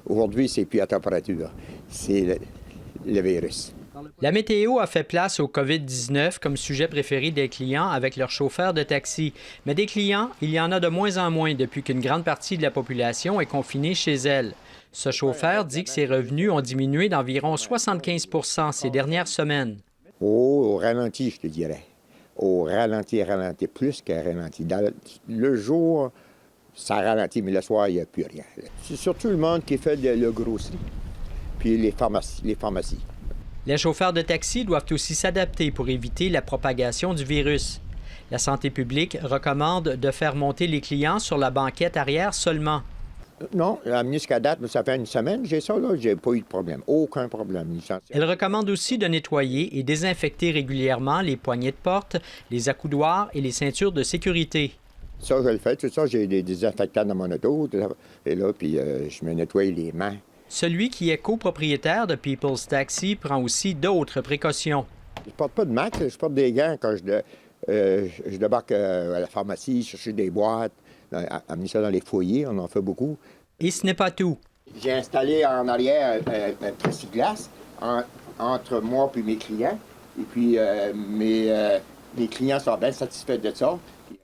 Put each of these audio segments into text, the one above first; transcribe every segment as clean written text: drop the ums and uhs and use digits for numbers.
Aujourd'hui, c'est plus la température, c'est le virus. La météo a fait place au COVID-19 comme sujet préféré des clients avec leurs chauffeurs de taxi. Mais des clients, il y en a de moins en moins depuis qu'une grande partie de la population est confinée chez elle. Ce chauffeur dit que ses revenus ont diminué d'environ 75 % ces dernières semaines. Au ralenti, je te dirais. Au ralenti, plus qu'à ralenti. Dans le jour, ça ralentit, mais le soir, il n'y a plus rien. C'est surtout le monde qui fait le grosserie, puis les pharmacies. Les chauffeurs de taxi doivent aussi s'adapter pour éviter la propagation du virus. La santé publique recommande de faire monter les clients sur la banquette arrière seulement. Non, jusqu'à date, ça fait une semaine, j'ai ça, là, j'ai pas eu de problème. Aucun problème. Elle recommande aussi de nettoyer et désinfecter régulièrement les poignées de porte, les accoudoirs et les ceintures de sécurité. Ça, je le fais, tout ça, j'ai des désinfectants dans mon auto, et là, puis je me nettoie les mains. Celui qui est copropriétaire de People's Taxi prend aussi d'autres précautions. Je porte pas de masque, je porte des gants quand je débarque à la pharmacie, chercher des boîtes, amener ça dans les foyers, on en fait beaucoup. Et ce n'est pas tout. J'ai installé en arrière un plexiglas entre moi et mes clients. Et puis, mes clients sont bien satisfaits de ça.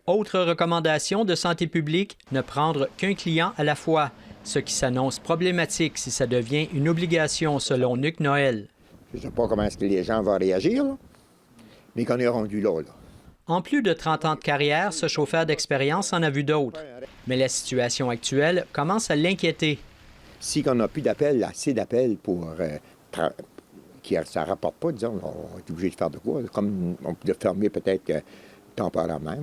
Autre recommandation de santé publique, ne prendre qu'un client à la fois, ce qui s'annonce problématique si ça devient une obligation selon Luc Noël. Je ne sais pas comment est-ce que les gens vont réagir, là, mais qu'on est rendu là. En plus de 30 ans de carrière, ce chauffeur d'expérience en a vu d'autres. Mais la situation actuelle commence à l'inquiéter. Si on n'a plus d'appels, assez d'appels pour ça ne rapporte pas, disons, on est obligé de faire de quoi. Comme on peut fermer peut-être temporairement,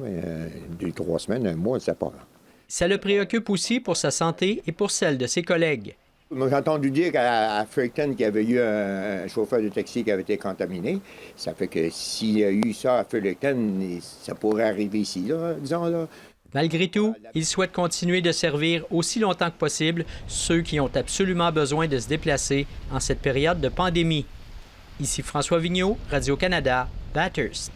2-3 semaines, un mois, c'est pas. Ça le préoccupe aussi pour sa santé et pour celle de ses collègues. Moi, j'ai entendu dire qu'à Fredericton, qu'il y avait eu un chauffeur de taxi qui avait été contaminé. Ça fait que s'il y a eu ça à Fredericton, ça pourrait arriver ici, là, disons. Là. Malgré tout, il souhaite continuer de servir aussi longtemps que possible ceux qui ont absolument besoin de se déplacer en cette période de pandémie. Ici François Vigneault, Radio-Canada, Bathurst.